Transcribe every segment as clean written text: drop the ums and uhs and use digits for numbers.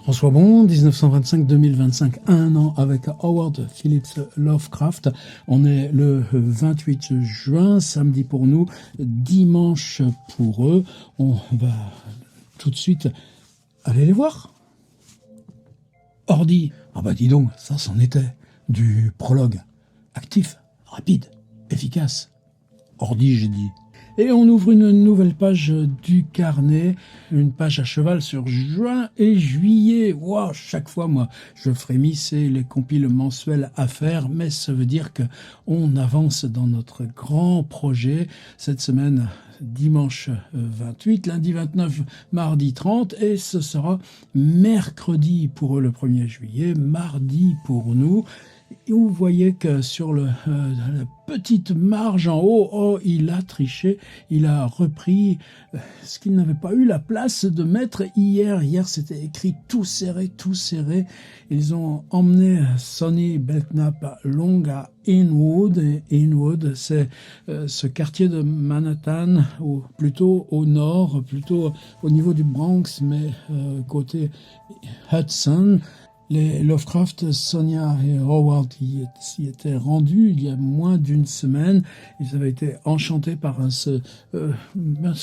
François Bon, 1925-2025, un an avec Howard Phillips Lovecraft. On est le 28 juin, samedi pour nous, dimanche pour eux. On va tout de suite aller les voir. Ordi, ah bah dis donc, ça c'en était. Du prologue, actif, rapide, efficace. Ordi, j'ai dit. Et on ouvre une nouvelle page du carnet, une page à cheval sur juin et juillet. Wow, chaque fois, moi, je frémis, c'est les compiles mensuels à faire, mais ça veut dire que on avance dans notre grand projet. Cette semaine, dimanche 28, lundi 29, mardi 30, et ce sera mercredi pour eux le 1er juillet, mardi pour nous. Et vous voyez que sur la petite marge en haut, oh, il a triché, il a repris ce qu'il n'avait pas eu la place de mettre hier. Hier, c'était écrit tout serré, tout serré. Ils ont emmené Sonny Belknap Long à Inwood. Et Inwood, c'est ce quartier de Manhattan, ou plutôt au nord, plutôt au niveau du Bronx, mais côté Hudson. Les Lovecraft, Sonia et Howard s'y étaient rendus il y a moins d'une semaine. Ils avaient été enchantés par ce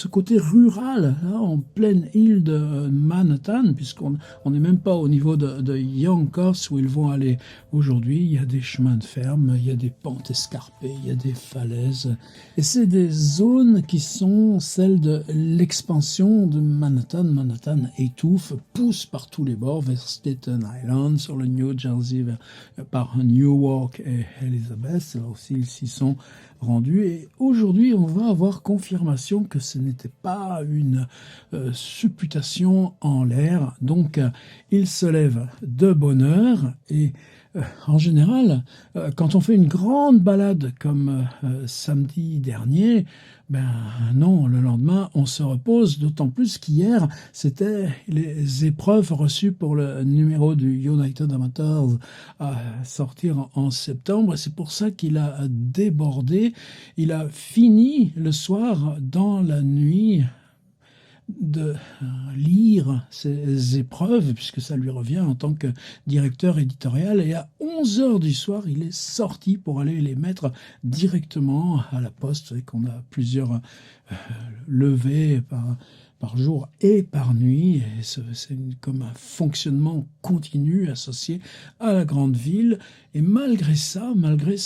côté rural, là, en pleine île de Manhattan, puisqu'on n'est même pas au niveau de Yonkers où ils vont aller aujourd'hui. Il y a des chemins de ferme, il y a des pentes escarpées, il y a des falaises. Et c'est des zones qui sont celles de l'expansion de Manhattan. Manhattan étouffe, pousse par tous les bords vers Staten Island, sur le New Jersey, par Newark et Elizabeth. Là aussi, ils s'y sont rendus. Et aujourd'hui, on va avoir confirmation que ce n'était pas une supputation en l'air. Donc, ils se lèvent de bonne heure et en général, quand on fait une grande balade comme samedi dernier, ben non, le lendemain, on se repose, d'autant plus qu'hier, c'était les épreuves reçues pour le numéro du United Amateurs à sortir en septembre. C'est pour ça qu'il a débordé. Il a fini le soir, dans la nuit, de lire ces épreuves, puisque ça lui revient en tant que directeur éditorial, et à 11h du soir, il est sorti pour aller les mettre directement à la poste, et qu'on a plusieurs levées par jour et par nuit, et c'est comme un fonctionnement continu associé à la grande ville. Et malgré ça, malgré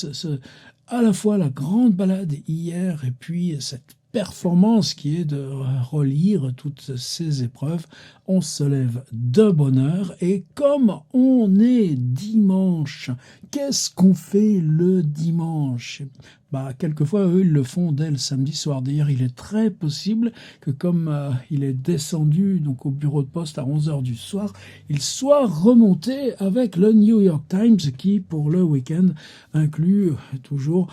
à la fois la grande balade hier et puis cette performance qui est de relire toutes ces épreuves, on se lève de bonne heure. Et comme on est dimanche, qu'est-ce qu'on fait le dimanche? Quelquefois, eux, ils le font dès le samedi soir. D'ailleurs, il est très possible que comme il est descendu donc au bureau de poste à 11h du soir, il soit remonté avec le New York Times qui, pour le week-end, inclut toujours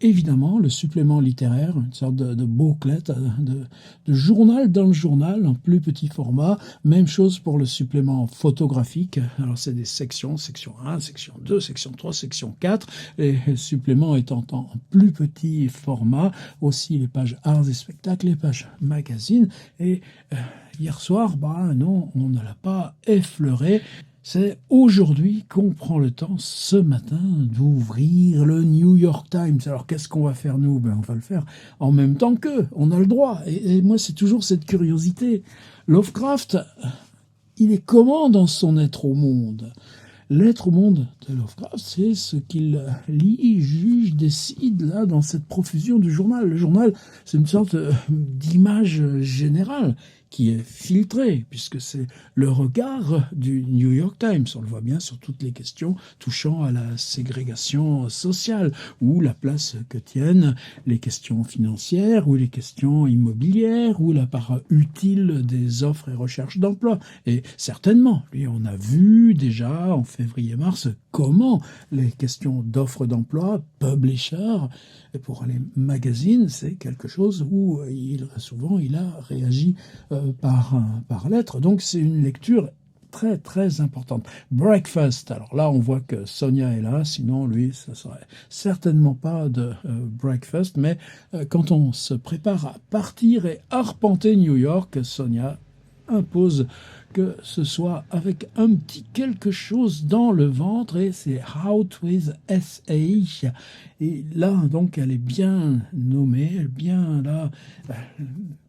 évidemment le supplément littéraire, une sorte de bouclette, de journal dans le journal, en plus petit format. Même chose pour le supplément photographique. Alors c'est des sections, section 1, section 2, section 3, section 4, les suppléments étant en plus petit format. Aussi les pages arts et spectacles, les pages magazines. Et hier soir, non, on ne l'a pas effleuré. C'est aujourd'hui qu'on prend le temps, ce matin, d'ouvrir le New York Times. Alors, qu'est-ce qu'on va faire, nous? On va le faire en même temps qu'eux. On a le droit. Et moi, c'est toujours cette curiosité. Lovecraft, il est comment dans son être au monde? L'être au monde de Lovecraft, c'est ce qu'il lit, juge, décide, là, dans cette profusion du journal. Le journal, c'est une sorte d'image générale qui est filtré, puisque c'est le regard du New York Times. On le voit bien sur toutes les questions touchant à la ségrégation sociale, ou la place que tiennent les questions financières, ou les questions immobilières, ou la part utile des offres et recherches d'emploi. Et certainement, lui, on a vu déjà en février-mars comment les questions d'offres d'emploi, publisher, et pour les magazines, c'est quelque chose où souvent il a réagi par lettre. Donc c'est une lecture très très importante. Breakfast, alors là on voit que Sonia est là, sinon lui ça serait certainement pas de breakfast, mais quand on se prépare à partir et arpenter New York, Sonia impose que ce soit avec un petit quelque chose dans le ventre, et c'est Out with SH. Et là, donc, elle est bien nommée, elle est bien là.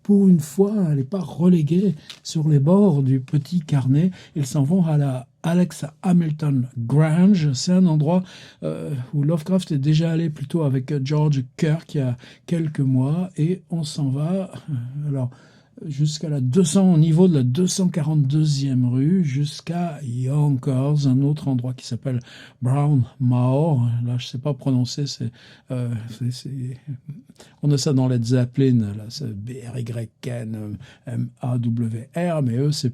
Pour une fois, elle n'est pas reléguée sur les bords du petit carnet. Ils s'en vont à la Alex Hamilton Grange. C'est un endroit où Lovecraft est déjà allé plutôt avec George Kirk il y a quelques mois, et on s'en va alors jusqu'à la 200, au niveau de la 242e rue, jusqu'à Yonkers, un autre endroit qui s'appelle Brown Moor. Là, je sais pas prononcer, on a ça dans Led Zeppelin, là, c'est BRYN-MAWR, mais eux, c'est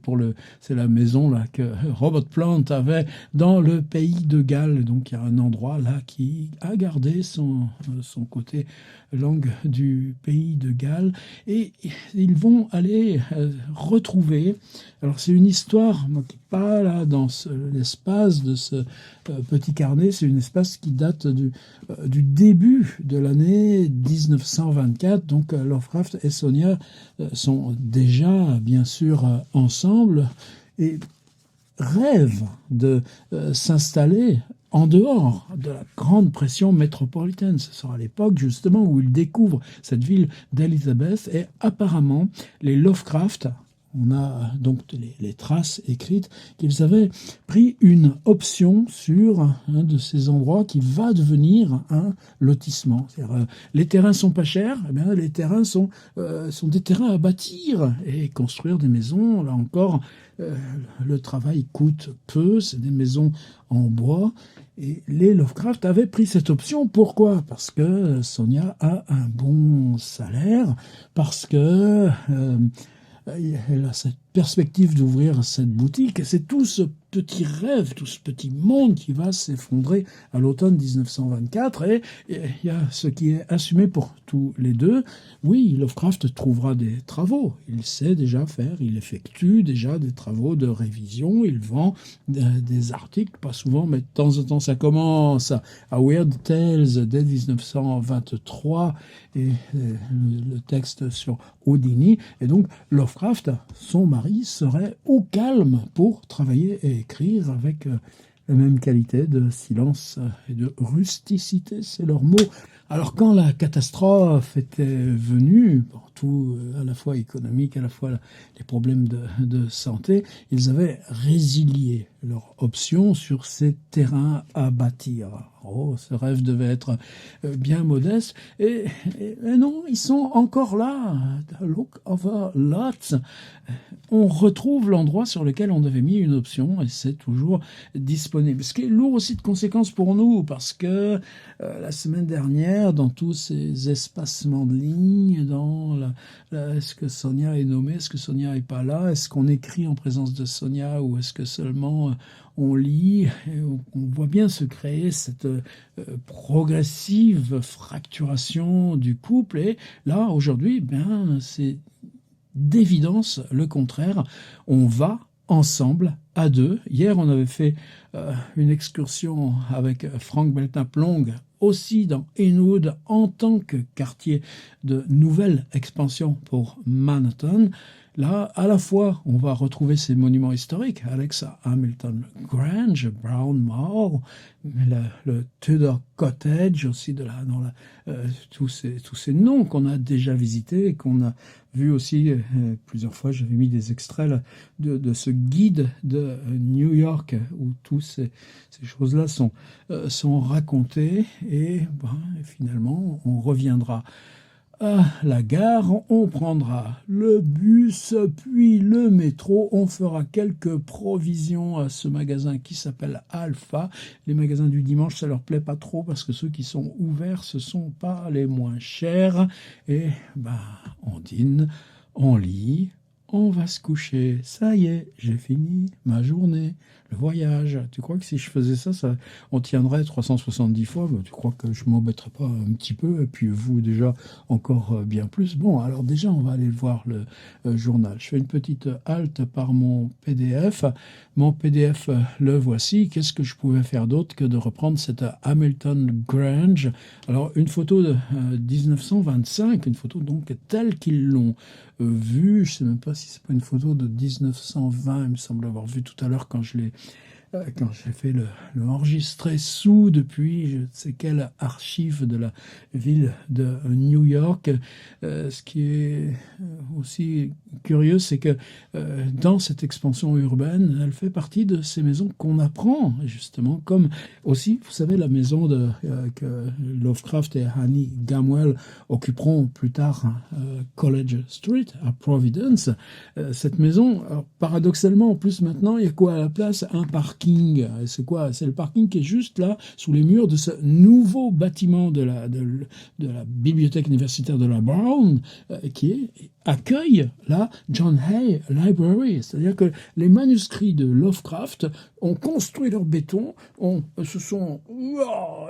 la maison là que Robert Plant avait dans le pays de Galles. Donc il y a un endroit là qui a gardé son côté langue du pays de Galles, et ils vont aller retrouver. Alors c'est une histoire qui n'est pas là dans l'espace de ce petit carnet, c'est une espace qui date du début de l'année 1924. Donc Lovecraft et Sonia sont déjà bien sûr ensemble et rêvent de s'installer en dehors de la grande pression métropolitaine. Ce sera l'époque justement où il découvre cette ville d'Elizabeth, et apparemment les Lovecraft, on a donc les traces écrites qu'ils avaient pris une option sur un de ces endroits qui va devenir un lotissement. C'est-à-dire, les terrains sont pas chers, eh bien, les terrains sont des terrains à bâtir et construire des maisons. Là encore, le travail coûte peu, c'est des maisons en bois. Et les Lovecraft avaient pris cette option. Pourquoi ? Parce que Sonia a un bon salaire, parce que elle a cette perspective d'ouvrir cette boutique. C'est tout ce petit rêve, tout ce petit monde qui va s'effondrer à l'automne 1924. Et il y a ce qui est assumé pour tous les deux. Oui, Lovecraft trouvera des travaux. Il sait déjà faire, il effectue déjà des travaux de révision. Il vend des articles, pas souvent, mais de temps en temps ça commence à Weird Tales dès 1923, et le texte sur Houdini. Et donc Lovecraft, son mari, serait au calme pour travailler et écrire avec la même qualité de silence et de rusticité, c'est leur mot. Alors quand la catastrophe était venue, tout à la fois économique, à la fois les problèmes de santé, ils avaient résilié leur option sur ces terrains à bâtir. Oh, ce rêve devait être bien modeste. Et non, ils sont encore là. Look over lots. On retrouve l'endroit sur lequel on avait mis une option, et c'est toujours disponible. Ce qui est lourd aussi de conséquences pour nous, parce que la semaine dernière, dans tous ces espacements de lignes, est-ce que Sonia est nommée, est-ce que Sonia n'est pas là, est-ce qu'on écrit en présence de Sonia, ou est-ce que seulement on lit, et on voit bien se créer cette progressive fracturation du couple. Et là, aujourd'hui, c'est d'évidence le contraire. On va ensemble, à deux. Hier, on avait fait une excursion avec Frank Belknap-Long, aussi dans Inwood, en tant que quartier de nouvelle expansion pour Manhattan. Là, à la fois, on va retrouver ces monuments historiques, Alex Hamilton Grange, Brown Moor, le Tudor Cottage aussi, tous ces noms qu'on a déjà visités et qu'on a vu aussi plusieurs fois. J'avais mis des extraits là, de ce guide de New York où toutes ces choses-là sont racontées, et finalement, on reviendra à la gare, on prendra le bus, puis le métro, on fera quelques provisions à ce magasin qui s'appelle Alpha. Les magasins du dimanche, ça leur plaît pas trop, parce que ceux qui sont ouverts, ce sont pas les moins chers. Et on dîne, on lit, on va se coucher. Ça y est, j'ai fini ma journée. Le voyage, tu crois que si je faisais ça, on tiendrait 370 fois? Tu crois que je m'embêterais pas un petit peu? Et puis vous, déjà, encore bien plus. Bon, alors déjà, on va aller voir le journal. Je fais une petite halte par mon PDF. Mon PDF, le voici. Qu'est-ce que je pouvais faire d'autre que de reprendre cette Hamilton Grange? Alors, une photo de 1925, une photo donc telle qu'ils l'ont vu. Je ne sais même pas si c'est pas une photo de 1920, il me semble avoir vu tout à l'heure quand j'ai fait le enregistré depuis je ne sais quelle archive de la ville de New York. Ce qui est aussi curieux, c'est que dans cette expansion urbaine, elle fait partie de ces maisons qu'on apprend, justement, comme aussi, vous savez, la maison que Lovecraft et Annie Gamwell occuperont plus tard, College Street, à Providence. Cette maison, alors, paradoxalement, en plus maintenant, il y a quoi à la place? Un parking. C'est quoi? C'est le parking qui est juste là, sous les murs de ce nouveau bâtiment de la bibliothèque universitaire de la Brown, qui accueille la John Hay Library. C'est-à-dire que les manuscrits de Lovecraft ont construit leur béton, se sont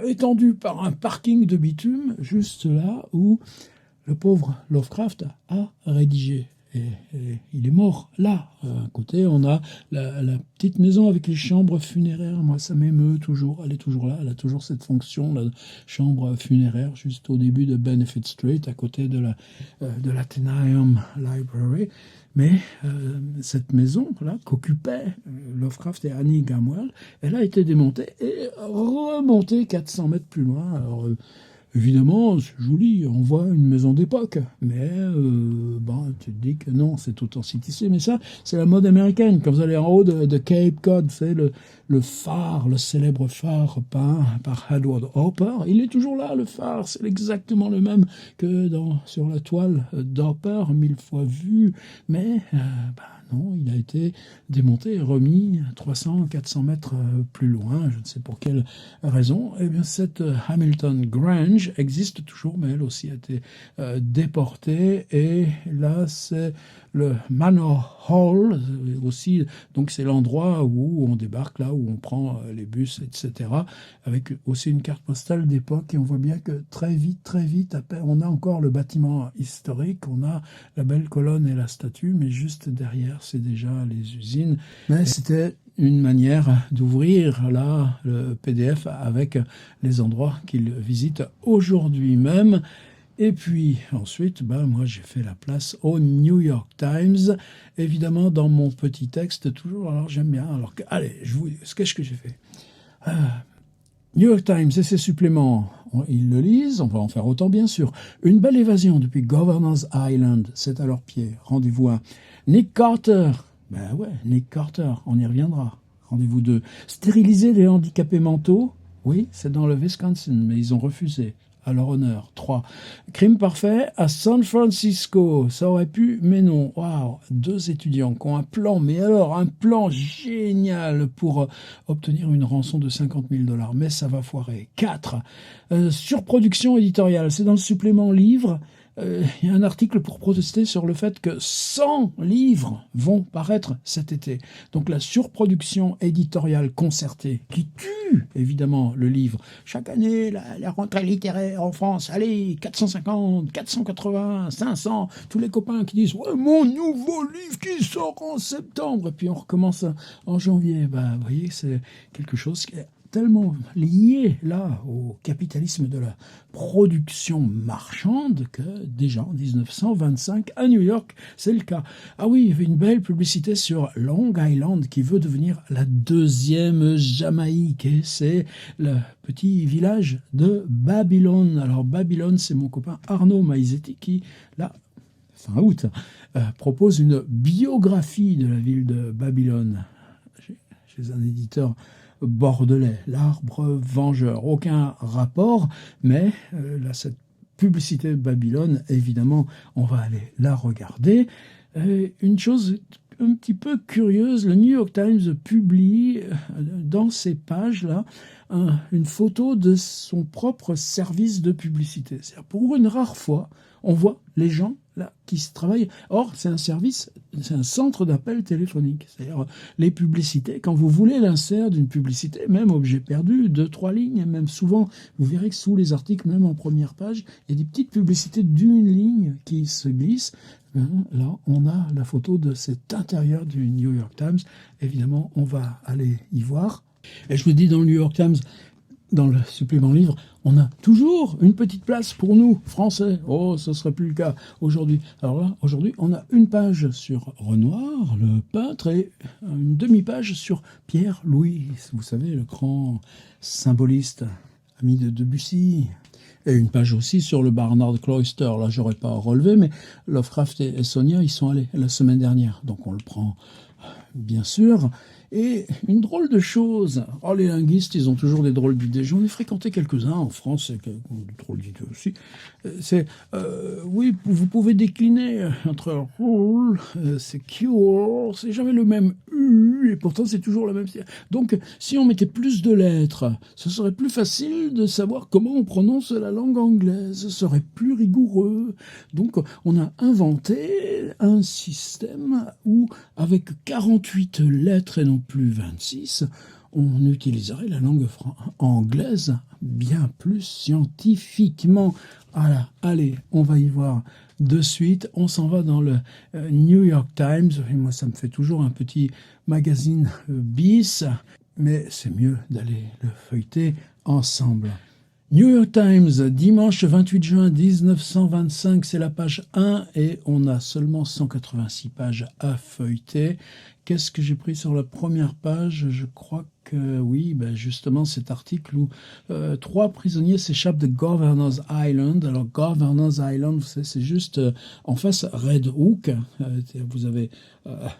étendus par un parking de bitume, juste là où le pauvre Lovecraft a rédigé. Et il est mort là. À côté, on a la petite maison avec les chambres funéraires. Moi, ça m'émeut toujours. Elle est toujours là. Elle a toujours cette fonction, la chambre funéraire, juste au début de Benefit Street, à côté de l'Athenaeum Library. Mais cette maison-là, qu'occupaient Lovecraft et Annie Gamwell, elle a été démontée et remontée 400 mètres plus loin. Alors, évidemment, c'est joli, on voit une maison d'époque, mais tu te dis que non, c'est authenticité. Mais ça, c'est la mode américaine. Quand vous allez en haut de Cape Cod, c'est le phare, le célèbre phare peint par Edward Hopper. Il est toujours là, le phare, c'est exactement le même que sur la toile d'Hopper, 1000 fois vu, mais non, il a été démonté et remis 300, 400 mètres plus loin, je ne sais pour quelle raison. Eh bien, cette Hamilton Grange existe toujours, mais elle aussi a été déportée. Et là, c'est le Manor Hall aussi. Donc, c'est l'endroit où on débarque, là où on prend les bus, etc. Avec aussi une carte postale d'époque. Et on voit bien que très vite, on a encore le bâtiment historique, on a la belle colonne et la statue, mais juste derrière, c'est déjà les usines. Mais c'était une manière d'ouvrir là le PDF avec les endroits qu'il visite aujourd'hui même. Et puis ensuite, moi j'ai fait la place au New York Times, évidemment dans mon petit texte toujours. Alors j'aime bien. Alors allez, qu'est-ce que j'ai fait? New York Times et ses suppléments, ils le lisent, on va en faire autant bien sûr. Une belle évasion depuis Governor's Island, c'est à leurs pieds. Rendez-vous à Nick Carter. Nick Carter, on y reviendra. Rendez-vous 2. Stériliser les handicapés mentaux, oui, c'est dans le Wisconsin, mais ils ont refusé. À leur honneur. 3. Crime parfait à San Francisco. Ça aurait pu, mais non. Waouh. 2 étudiants qui ont un plan, mais alors un plan génial pour obtenir une rançon de $50,000. Mais ça va foirer. 4. Surproduction éditoriale. C'est dans le supplément livre. Il y a un article pour protester sur le fait que 100 livres vont paraître cet été. Donc la surproduction éditoriale concertée, qui tue évidemment le livre. Chaque année, la rentrée littéraire en France, allez, 450, 480, 500, tous les copains qui disent « Ouais, mon nouveau livre qui sort en septembre !» Et puis on recommence en janvier. Vous voyez, c'est quelque chose qui est tellement lié là au capitalisme de la production marchande que déjà en 1925 à New York, c'est le cas. Ah oui, il y avait une belle publicité sur Long Island qui veut devenir la 2e Jamaïque et c'est le petit village de Babylone. Alors Babylone, c'est mon copain Arnaud Maizetti qui, là, fin août, propose une biographie de la ville de Babylone chez un éditeur bordelais, l'Arbre Vengeur. Aucun rapport, mais là, cette publicité de Babylone, évidemment, on va aller la regarder. Une chose un petit peu curieuse, le New York Times publie dans ses pages-là une photo de son propre service de publicité. C'est-à-dire, pour une rare fois, on voit les gens là qui se travaillent. Or, c'est un service, c'est un centre d'appel téléphonique. C'est-à-dire, les publicités, quand vous voulez l'insert d'une publicité, même objet perdu, 2-3 lignes, même souvent, vous verrez que sous les articles, même en première page, il y a des petites publicités d'une ligne qui se glissent. Là, on a la photo de cet intérieur du New York Times. Évidemment, on va aller y voir. Et je me dis dans le New York Times, dans le supplément livre, on a toujours une petite place pour nous, Français. Oh, ce serait plus le cas aujourd'hui. Alors là, aujourd'hui, on a une page sur Renoir, le peintre, et une demi-page sur Pierre-Louis, vous savez, le grand symboliste, ami de Debussy. Et une page aussi sur le Barnard Cloister. Là, j'aurais pas relevé, mais Lovecraft et Sonia y sont allés la semaine dernière. Donc on le prend, bien sûr. Et une drôle de chose. Oh, les linguistes, ils ont toujours des drôles d'idées. J'en ai fréquenté quelques-uns en France, et des drôles d'idées aussi. C'est, oui, vous pouvez décliner entre rule, c'est cure, c'est jamais le même U, et pourtant c'est toujours la même. Donc, si on mettait plus de lettres, ce serait plus facile de savoir comment on prononce la langue anglaise. Ce serait plus rigoureux. Donc, on a inventé un système où, avec 48 lettres et non plus 26, on utiliserait la langue anglaise bien plus scientifiquement. Voilà, allez, on va y voir de suite. On s'en va dans le New York Times. Et moi, ça me fait toujours un petit magazine bis, mais c'est mieux d'aller le feuilleter ensemble. New York Times, dimanche 28 juin 1925, c'est la page 1 et on a seulement 186 pages à feuilleter. Qu'est-ce que j'ai pris sur la première page? Je crois que oui, justement cet article où 3 prisonniers s'échappent de Governor's Island. Alors Governor's Island, vous savez, c'est juste en face Red Hook. Vous avez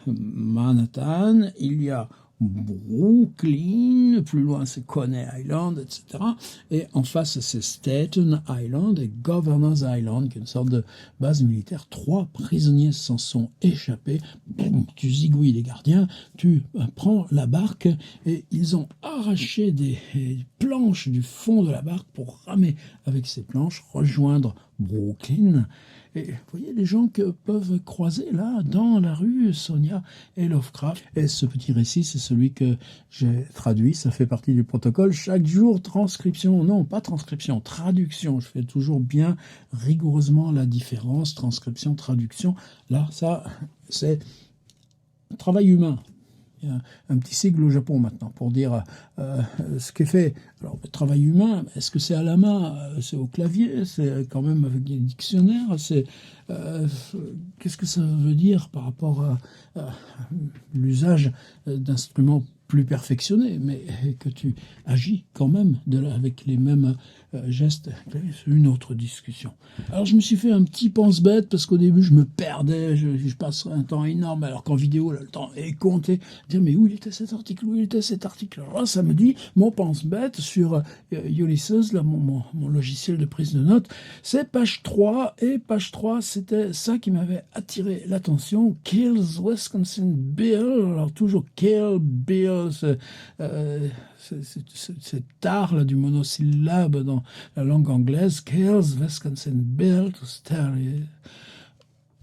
Manhattan, il y a Brooklyn, plus loin c'est Coney Island, etc. Et en face c'est Staten Island et Governor's Island, qui est une sorte de base militaire. 3 prisonniers s'en sont échappés. Boum, tu zigouilles les gardiens, tu prends la barque et ils ont arraché des planches du fond de la barque pour ramer avec ces planches, rejoindre Brooklyn. Et vous voyez les gens que peuvent croiser là, dans la rue, Sonia et Lovecraft. Et ce petit récit, c'est celui que j'ai traduit, ça fait partie du protocole. Chaque jour, transcription, non, pas transcription, traduction. Je fais toujours bien rigoureusement la différence, transcription, traduction. Là, ça, c'est travail humain. Il y a un petit sigle au Japon maintenant pour dire ce qui est fait. Alors, le travail humain, est-ce que c'est à la main? C'est au clavier? C'est quand même avec des dictionnaires? Qu'est-ce que ça veut dire par rapport à l'usage d'instruments plus perfectionnés, mais que tu agis quand même avec les mêmes gestes? C'est une autre discussion. Alors je me suis fait un petit pense-bête parce qu'au début je me perdais, je passe un temps énorme, alors qu'en vidéo là, le temps est compté. Dire mais où il était cet article, où il était cet article? Alors là ça me dit mon pense-bête sur Ulysses, là, mon logiciel de prise de notes, c'est page 3, et page 3 c'était ça qui m'avait attiré l'attention. Kills Wisconsin Bill. Alors toujours Kill Bill, cet art là, du monosyllabe dans la langue anglaise. Kills Wisconsin Bill to sterilize.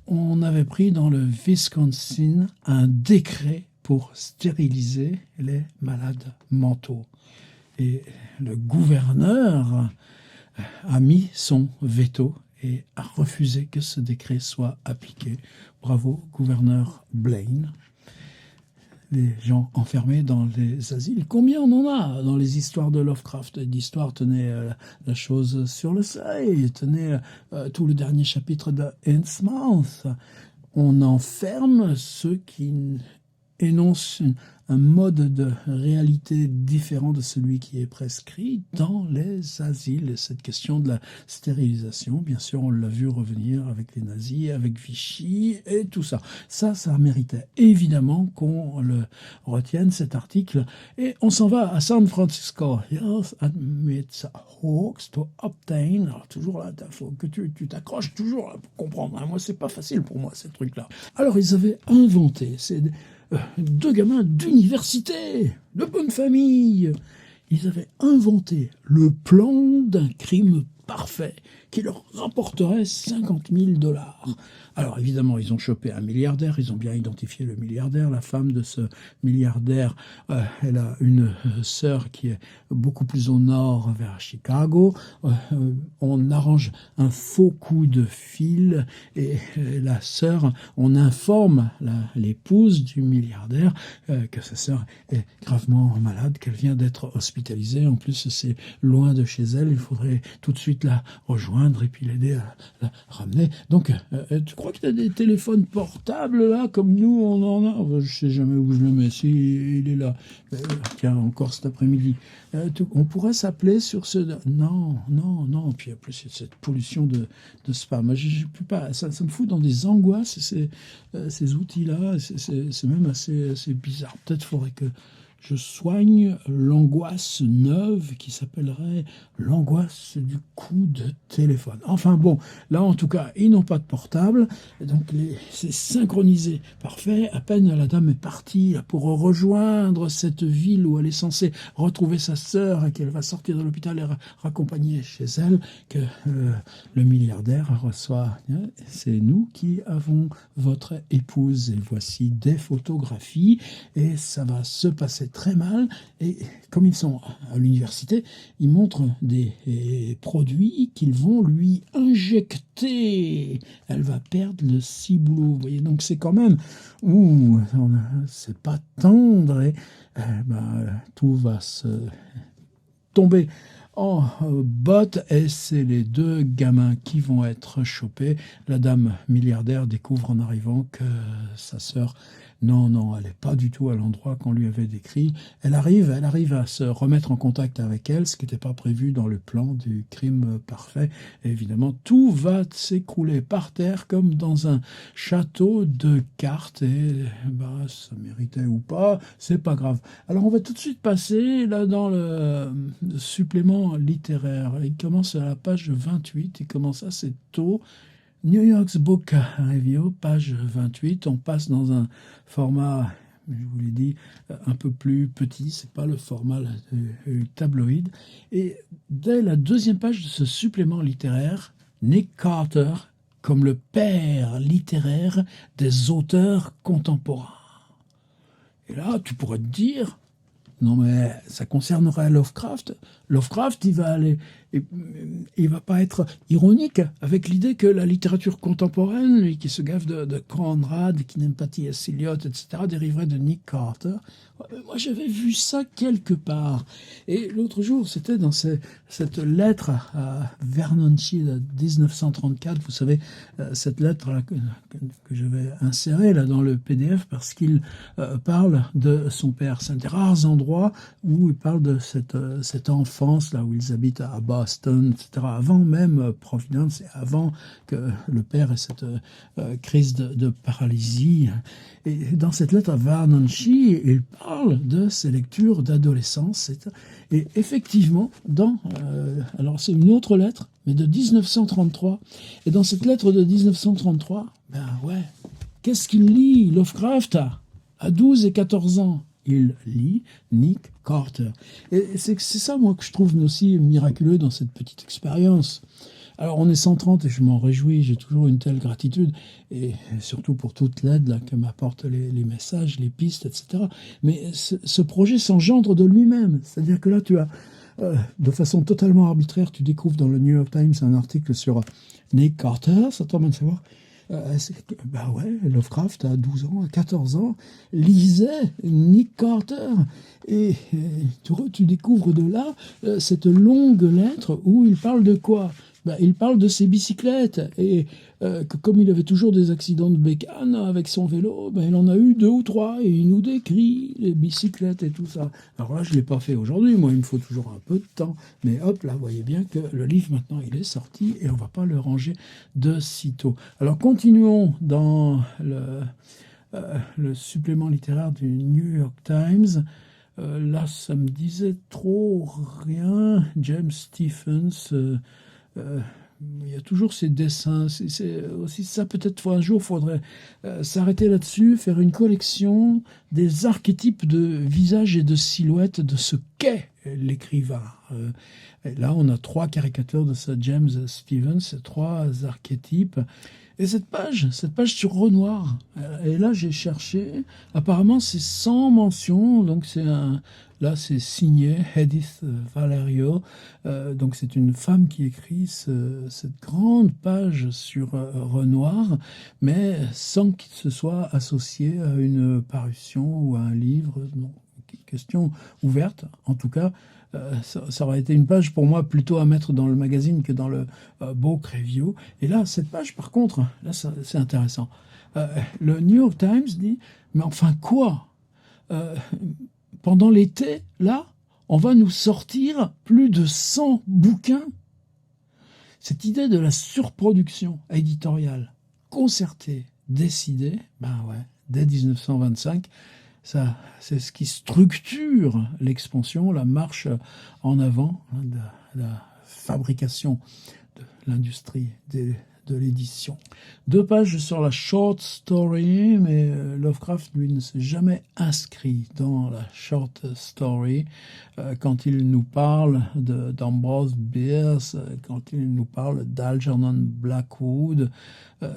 On avait pris dans le Wisconsin un décret pour stériliser les malades mentaux. Et le gouverneur a mis son veto et a refusé que ce décret soit appliqué. Bravo, gouverneur Blaine. Les gens enfermés dans les asiles. Combien on en a dans les histoires de Lovecraft? L'histoire tenait la chose sur le seuil, tenait tout le dernier chapitre de Innsmouth. On enferme ceux qui énoncent un mode de réalité différent de celui qui est prescrit dans les asiles. Cette question de la stérilisation, bien sûr, on l'a vu revenir avec les nazis, avec Vichy et tout ça. Ça méritait évidemment qu'on le retienne, cet article. Et on s'en va à San Francisco. Health admits hoax to obtain. Alors, toujours là, il faut que tu t'accroches toujours là pour comprendre. Moi, c'est pas facile pour moi, ces trucs-là. Alors, ils avaient inventé, c'est 2 gamins d'université, de bonne famille. Ils avaient inventé le plan d'un crime parfait qui leur rapporterait 50 000 $. Alors évidemment, ils ont chopé un milliardaire, ils ont bien identifié le milliardaire. La femme de ce milliardaire, elle a une sœur qui est beaucoup plus au nord, vers Chicago. On arrange un faux coup de fil et la sœur, on informe l'épouse du milliardaire que sa sœur est gravement malade, qu'elle vient d'être hospitalisée. En plus, c'est loin de chez elle, il faudrait tout de suite la rejoindre et puis l'aider à la ramener. Donc, tu crois que tu as des téléphones portables là, comme nous on en a? Je sais jamais où je le mets, si il est là. Tiens, encore cet après-midi. On pourrait s'appeler sur ce... Non. Puis en plus, il y a cette pollution de spam. Moi, je peux pas. Ça me fout dans des angoisses, ces outils-là. C'est même assez bizarre. Peut-être faudrait que je soigne l'angoisse neuve qui s'appellerait l'angoisse du coup de téléphone. Enfin bon, là en tout cas, ils n'ont pas de portable, donc c'est synchronisé, parfait. À peine la dame est partie pour rejoindre cette ville où elle est censée retrouver sa sœur et qu'elle va sortir de l'hôpital et raccompagner chez elle, que le milliardaire reçoit. C'est nous qui avons votre épouse et voici des photographies et ça va se passer très mal, et comme ils sont à l'université, ils montrent des produits qu'ils vont lui injecter. Elle va perdre le ciboulot, vous voyez, donc c'est quand même, c'est pas tendre, et tout va se tomber en botte, et c'est les deux gamins qui vont être chopés. La dame milliardaire découvre en arrivant que sa sœur, non, elle n'est pas du tout à l'endroit qu'on lui avait décrit. Elle arrive à se remettre en contact avec elle, ce qui n'était pas prévu dans le plan du crime parfait. Et évidemment, tout va s'écrouler par terre comme dans un château de cartes. Et ça méritait ou pas, c'est pas grave. Alors on va tout de suite passer là dans le supplément littéraire. Il commence à la page 28, il commence assez tôt. New York's Book Review, page 28. On passe dans un format, je vous l'ai dit, un peu plus petit. C'est pas le format tabloïd. Et dès la deuxième page de ce supplément littéraire, Nick Carter comme le père littéraire des auteurs contemporains. Et là, tu pourrais te dire, non mais ça concernerait Lovecraft. Lovecraft, il va pas être ironique avec l'idée que la littérature contemporaine, lui qui se gave de Conrad, qui n'aime pas T.S. Eliot, etc., dériverait de Nick Carter. Moi, j'avais vu ça quelque part. Et l'autre jour, c'était dans cette lettre à Vernon Shee de 1934. Vous savez, cette lettre là, que j'avais insérée là, dans le PDF parce qu'il parle de son père. C'est un des rares endroits où il parle de cette enfance, là où ils habitent à Boston, etc. Avant même Providence et avant que le père ait cette crise de paralysie. Et dans cette lettre à Vernon Shee, il parle de ses lectures d'adolescence. Et effectivement, alors c'est une autre lettre, mais de 1933. Et dans cette lettre de 1933, qu'est-ce qu'il lit Lovecraft à 12 et 14 ans? Il lit Nick Carter. Et c'est ça, moi, que je trouve aussi miraculeux dans cette petite expérience. Alors, on est 130 et je m'en réjouis, j'ai toujours une telle gratitude, et surtout pour toute l'aide là, que m'apportent les messages, les pistes, etc. Mais ce projet s'engendre de lui-même. C'est-à-dire que là, tu as, de façon totalement arbitraire, tu découvres dans le New York Times un article sur Nick Carter, ça t'emmène savoir. Lovecraft, à 12 ans, à 14 ans, lisait Nick Carter. Et tu découvres de là cette longue lettre où il parle de quoi? Il parle de ses bicyclettes et que comme il avait toujours des accidents de bécane avec son vélo, il en a eu 2 ou 3 et il nous décrit les bicyclettes et tout ça. Alors là, je ne l'ai pas fait aujourd'hui, moi il me faut toujours un peu de temps, mais hop, là, vous voyez bien que le livre maintenant il est sorti et on ne va pas le ranger de sitôt. Alors continuons dans le supplément littéraire du New York Times. Là, ça me disait trop rien. James Stephens... il y a toujours ces dessins. C'est aussi ça, peut-être un jour, il faudrait s'arrêter là-dessus, faire une collection des archétypes de visages et de silhouettes de ce qu'est l'écrivain. Et là, on a 3 caricatures de Sir James Stevens, 3 archétypes. Et cette page sur Renoir, et là j'ai cherché, apparemment c'est sans mention, donc là c'est signé Edith Valerio, donc c'est une femme qui écrit cette grande page sur Renoir, mais sans qu'il se soit associé à une parution ou à un livre, donc question ouverte en tout cas. Ça aurait été une page pour moi plutôt à mettre dans le magazine que dans le Book Review. Et là, cette page, par contre, là, c'est intéressant. Le New York Times dit, mais enfin quoi pendant l'été, là, on va nous sortir plus de 100 bouquins. Cette idée de la surproduction éditoriale, concertée, décidée, ben ouais, dès 1925, ça, c'est ce qui structure l'expansion, la marche en avant de la fabrication de l'industrie de l'édition. 2 pages sur la short story, mais Lovecraft, lui, ne s'est jamais inscrit dans la short story. Quand il nous parle d'Ambrose Bierce, quand il nous parle d'Algernon Blackwood,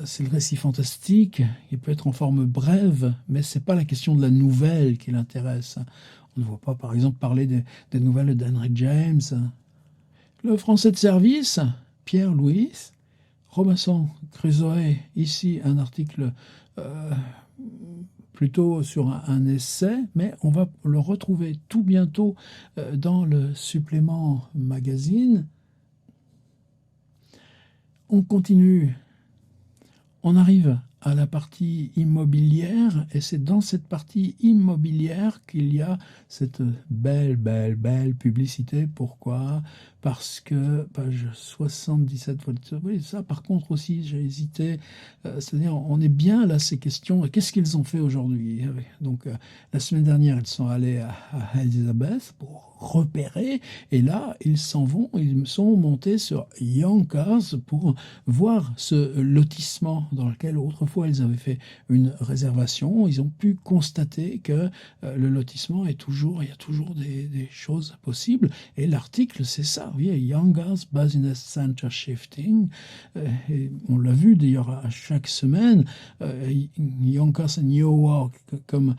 c'est le récit fantastique. Il peut être en forme brève, mais c'est pas la question de la nouvelle qui l'intéresse. On ne voit pas, par exemple, parler des nouvelles d'Henry James. Le français de service, Pierre Louis, Robinson Crusoe, ici un article plutôt sur un essai, mais on va le retrouver tout bientôt dans le supplément magazine. On continue, on arrive à la partie immobilière, et c'est dans cette partie immobilière qu'il y a cette belle publicité. Pourquoi ? Parce que, page 77, oui, ça par contre aussi, j'ai hésité, c'est-à-dire on est bien là, ces questions, qu'est-ce qu'ils ont fait aujourd'hui ? Donc la semaine dernière, ils sont allés à Elizabeth pour repérer, et là, ils s'en vont, ils sont montés sur Yonkers pour voir ce lotissement dans lequel autrefois ils avaient fait une réservation. Ils ont pu constater que le lotissement il y a toujours des choses possibles, et l'article c'est ça, oui, Yonkers Business Center Shifting, et on l'a vu d'ailleurs à chaque semaine, Yonkers et Newark comme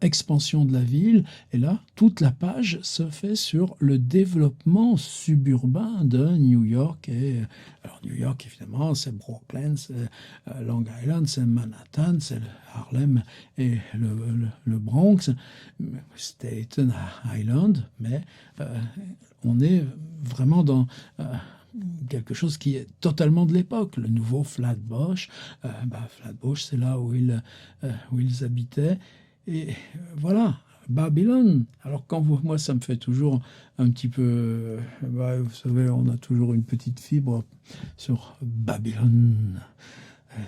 expansion de la ville, et là toute la page se fait sur le développement suburbain de New York. Et alors New York évidemment c'est Brooklyn, c'est Long Island, c'est Manhattan, c'est le Harlem et le Bronx, Staten Island, mais on est vraiment dans quelque chose qui est totalement de l'époque, le nouveau Flatbush. Flatbush, c'est là où ils habitaient. Et voilà, Babylone. Alors moi, ça me fait toujours un petit peu... vous savez, on a toujours une petite fibre sur Babylone.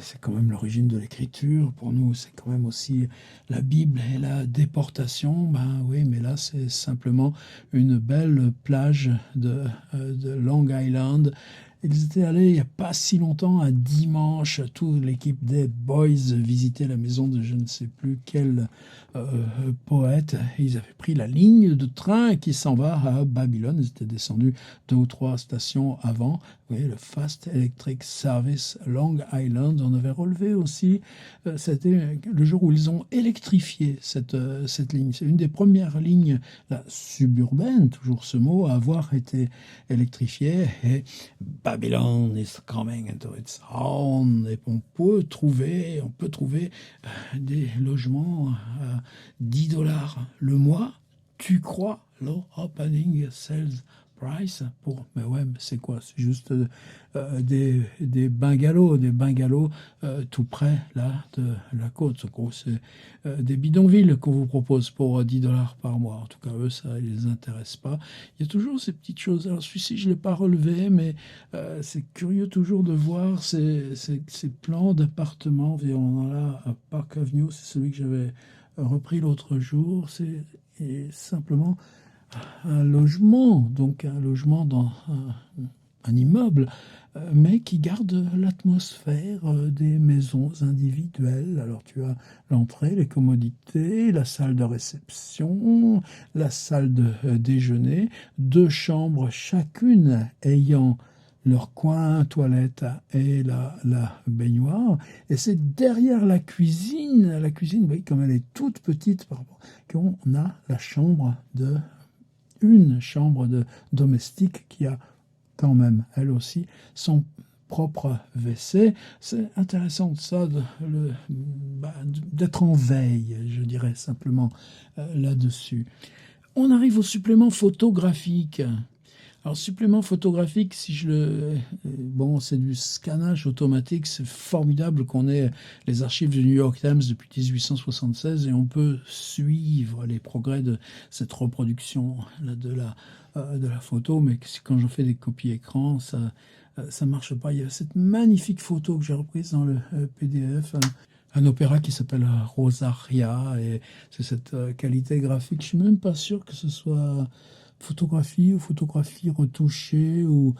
C'est quand même l'origine de l'écriture. Pour nous, c'est quand même aussi la Bible et la déportation. Oui, mais là, c'est simplement une belle plage de Long Island. Ils étaient allés il n'y a pas si longtemps, un dimanche, toute l'équipe des Boys visitait la maison de je ne sais plus quel poète. Ils avaient pris la ligne de train qui s'en va à Babylone. Ils étaient descendus 2 ou 3 stations avant. Vous voyez, le Fast Electric Service Long Island. On avait relevé aussi, c'était le jour où ils ont électrifié cette ligne. C'est une des premières lignes suburbaines, toujours ce mot, à avoir été électrifiée. Et Babylon is coming into its own. Et on peut trouver des logements à $10 le mois. Tu crois? Low opening sales price mais c'est quoi? C'est juste des bungalows tout près là de la côte. C'est des bidonvilles qu'on vous propose pour $10 par mois. En tout cas, eux, ça les intéresse pas. Il y a toujours ces petites choses. Alors celui-ci, je l'ai pas relevé, mais c'est curieux toujours de voir ces plans d'appartements. On en a à Park Avenue, c'est celui que j'avais repris l'autre jour. C'est simplement un logement, donc un logement dans un immeuble, mais qui garde l'atmosphère des maisons individuelles. Alors tu as l'entrée, les commodités, la salle de réception, la salle de déjeuner, 2 chambres chacune ayant leur coin toilette et la baignoire. Et c'est derrière la cuisine, vous voyez, comme elle est toute petite, qu'on a une chambre de domestique qui a quand même, elle aussi, son propre WC. C'est intéressant ça, d'être en veille, je dirais simplement là-dessus. On arrive au supplément photographique. Alors, supplément photographique, c'est du scannage automatique. C'est formidable qu'on ait les archives du New York Times depuis 1876 et on peut suivre les progrès de cette reproduction de la photo. Mais quand je fais des copies écran, ça marche pas. Il y a cette magnifique photo que j'ai reprise dans le PDF. Un opéra qui s'appelle Rosaria, et c'est cette qualité graphique. Je suis même pas sûr que ce soit photographie ou photographie retouchée ou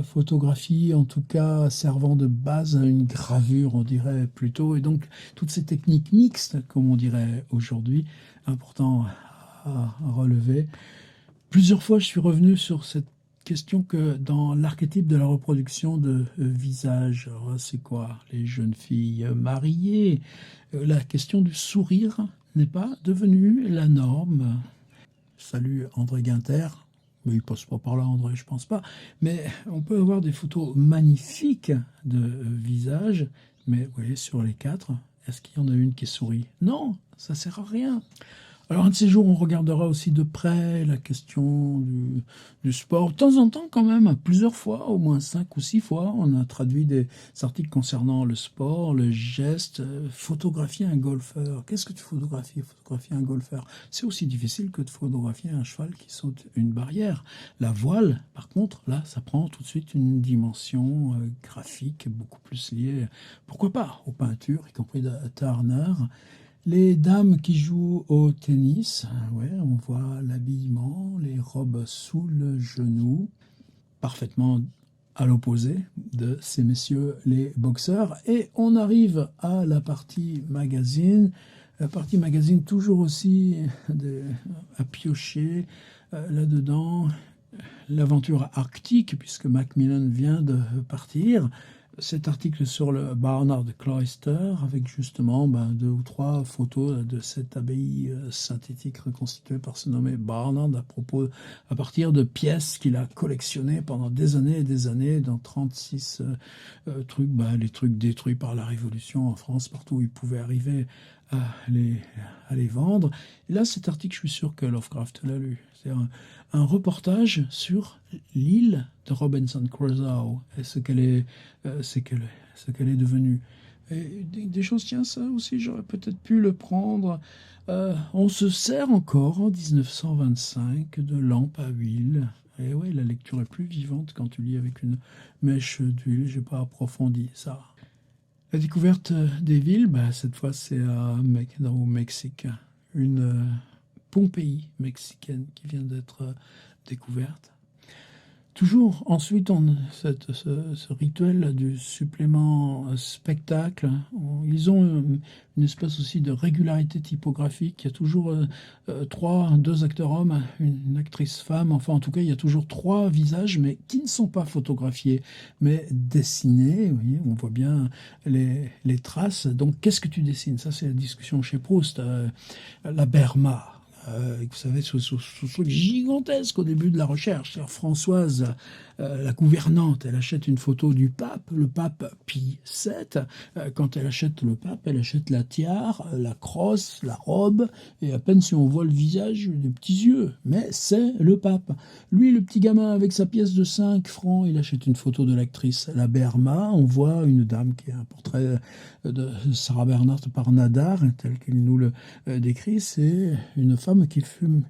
photographie en tout cas servant de base à une gravure, on dirait plutôt. Et donc toutes ces techniques mixtes, comme on dirait aujourd'hui, important à relever. Plusieurs fois je suis revenu sur cette question que dans l'archétype de la reproduction de visage, c'est quoi? Les jeunes filles mariées, la question du sourire n'est pas devenue la norme. Salut André Guinter. Mais il passe pas par là, André, je pense pas. Mais on peut avoir des photos magnifiques de visage, mais vous voyez, sur les 4, est-ce qu'il y en a une qui sourit? Non, ça sert à rien. Alors, un de ces jours, on regardera aussi de près la question du sport. De temps en temps, quand même, plusieurs fois, au moins 5 ou 6 fois, on a traduit des articles concernant le sport, le geste, photographier un golfeur. Qu'est-ce que tu photographies? Photographier un golfeur, c'est aussi difficile que de photographier un cheval qui saute une barrière. La voile, par contre, là, ça prend tout de suite une dimension graphique beaucoup plus liée, pourquoi pas, aux peintures, y compris de Turner. Les dames qui jouent au tennis, ouais, on voit l'habillement, les robes sous le genou, parfaitement à l'opposé de ces messieurs les boxeurs. Et on arrive à la partie magazine. La partie magazine toujours aussi à piocher là-dedans. L'aventure arctique, puisque Macmillan vient de partir. Cet article sur le Barnard Cloister, avec justement 2 ou 3 photos de cette abbaye synthétique reconstituée par ce nommé Barnard à partir de pièces qu'il a collectionnées pendant des années et des années dans 36 trucs, les trucs détruits par la Révolution en France, partout où il pouvait arriver à les vendre. Et là, cet article, je suis sûr que Lovecraft l'a lu. C'est un reportage sur l'île de Robinson Crusoe et ce qu'elle est devenue. Et des choses, tiens, ça aussi, j'aurais peut-être pu le prendre. On se sert encore en 1925 de lampes à huile. Et oui, la lecture est plus vivante quand tu lis avec une mèche d'huile. Je n'ai pas approfondi ça. La découverte des villes, cette fois, c'est au Mexique. Une Pompéi mexicaine qui vient d'être découverte. Toujours ensuite, ce rituel du supplément spectacle, ils ont une espèce aussi de régularité typographique. Il y a toujours 2 acteurs hommes, une actrice femme, enfin en tout cas il y a toujours 3 visages, mais qui ne sont pas photographiés, mais dessinés. Vous voyez, on voit bien les traces. Donc qu'est-ce que tu dessines? Ça c'est la discussion chez Proust. La Berma. Vous savez, ce truc gigantesque au début de la recherche. Françoise, la gouvernante, elle achète une photo du pape, le pape Pie VII. Quand elle achète le pape, elle achète la tiare, la crosse, la robe, et à peine si on voit le visage, des petits yeux. Mais c'est le pape. Lui, le petit gamin avec sa pièce de 5 francs, il achète une photo de l'actrice La Berma. On voit une dame qui a un portrait de Sarah Bernhardt par Nadar, tel qu'il nous le décrit. C'est une femme qui fume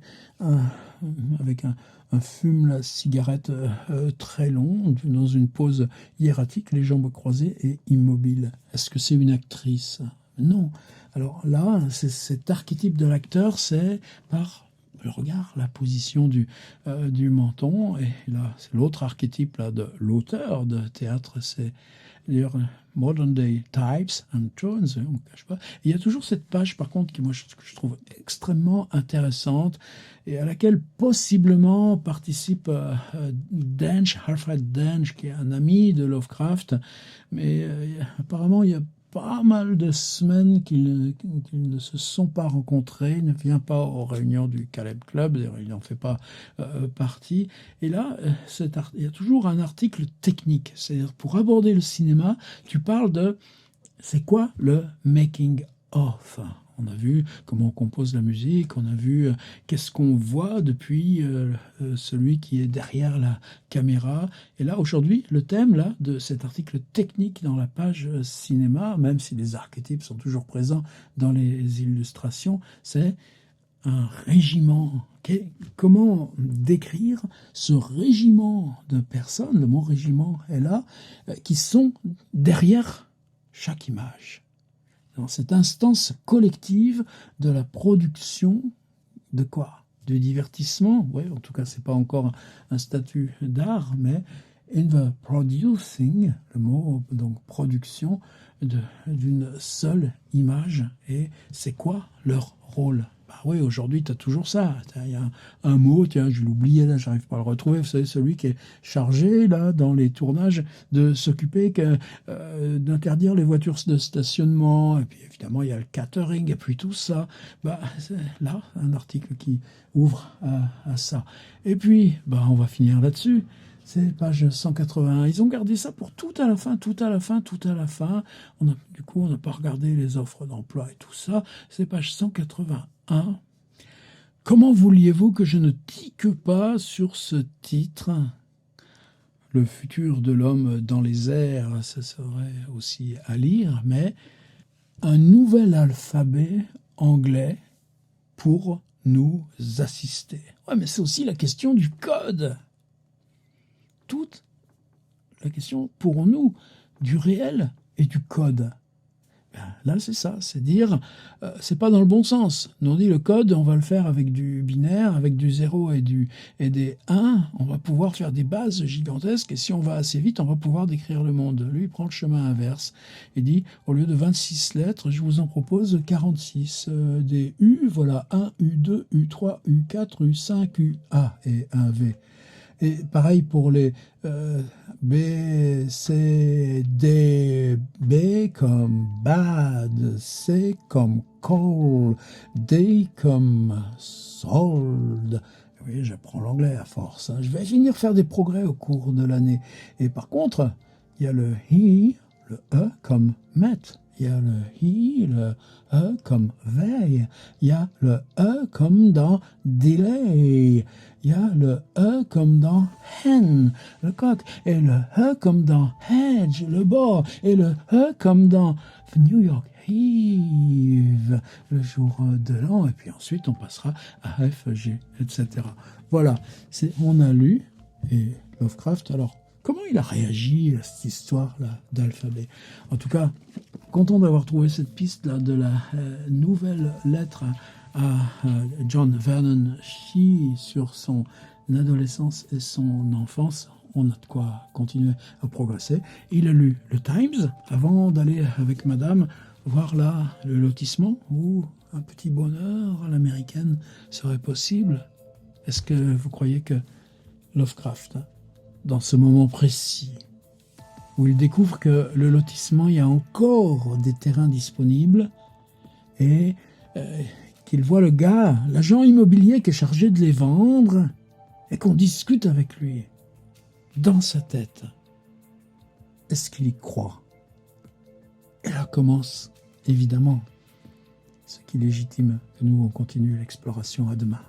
avec un fume la cigarette très long, dans une pose hiératique, les jambes croisées et immobile. Est-ce que c'est une actrice? Non. Alors là, cet archétype de l'acteur, c'est par le regard, la position du menton. Et là, c'est l'autre archétype là, de l'auteur de théâtre, c'est dire Modern Day Types and Tones, on ne cache pas. Et il y a toujours cette page, par contre, que je trouve extrêmement intéressante et à laquelle possiblement participe Alfred Dench, qui est un ami de Lovecraft, mais apparemment il y a pas mal de semaines qu'ils ne se sont pas rencontrés, il ne vient pas aux réunions du Caleb Club, d'ailleurs il n'en fait pas partie. Et là, il y a toujours un article technique, c'est-à-dire pour aborder le cinéma, tu parles de c'est quoi le making of. On a vu comment on compose la musique, on a vu qu'est-ce qu'on voit depuis celui qui est derrière la caméra. Et là, aujourd'hui, le thème là, de cet article technique dans la page cinéma, même si les archétypes sont toujours présents dans les illustrations, c'est un régiment. Comment décrire ce régiment de personnes, le mot régiment est là, qui sont derrière chaque image. Dans cette instance collective de la production de quoi? Du divertissement? Oui, en tout cas, c'est pas encore un statut d'art, mais in the producing, le mot donc production d'une seule image. Et c'est quoi leur rôle? Bah oui, aujourd'hui, tu as toujours ça. Il y a un mot, tiens, je l'ai oublié, là, j'arrive pas à le retrouver. Vous savez, celui qui est chargé, là, dans les tournages, de s'occuper d'interdire les voitures de stationnement. Et puis, évidemment, il y a le catering, et puis tout ça. Bah, c'est là, un article qui ouvre à ça. Et puis, bah, on va finir là-dessus. C'est page 181. Ils ont gardé ça pour tout à la fin. Du coup, on n'a pas regardé les offres d'emploi et tout ça. C'est page 181. Comment vouliez-vous que je ne tique pas sur ce titre? Le futur de l'homme dans les airs, ça serait aussi à lire, mais un nouvel alphabet anglais pour nous assister. Ouais, mais c'est aussi la question du code. Toute la question pour nous du réel et du code. Là, c'est ça, c'est dire, c'est pas dans le bon sens. Nous, on dit le code, on va le faire avec du binaire, avec du 0 et des 1. On va pouvoir faire des bases gigantesques et si on va assez vite, on va pouvoir décrire le monde. Lui, il prend le chemin inverse. Il dit, au lieu de 26 lettres, je vous en propose 46. Des U, voilà, 1, U2, U3, U4, U5, UA et un V. Et pareil pour les B, C, D, B comme bad, C comme call, D comme sold. Oui, j'apprends l'anglais à force. Je vais finir faire des progrès au cours de l'année. Et par contre, il y a le he, le E comme met. Il y a le he, le E comme veille. Il y a le E comme dans delay. Il y a le E comme dans hen, le coq. Et le E comme dans hedge, le bord. Et le E comme dans New York Eve, le jour de l'an. Et puis ensuite, on passera à F, G, etc. Voilà, on a lu. Et Lovecraft, alors, comment il a réagi à cette histoire-là d'alphabet? En tout cas, content d'avoir trouvé cette piste-là de la nouvelle lettre à John Vernon Shee sur son adolescence et son enfance. On a de quoi continuer à progresser. Il a lu le Times avant d'aller avec madame voir là le lotissement où un petit bonheur à l'américaine serait possible. Est-ce que vous croyez que Lovecraft, dans ce moment précis, où il découvre que le lotissement, il y a encore des terrains disponibles, et qu'il voit le gars, l'agent immobilier qui est chargé de les vendre, et qu'on discute avec lui, dans sa tête, est-ce qu'il y croit? Et là commence, évidemment, ce qui légitime que nous, on continue l'exploration à demain.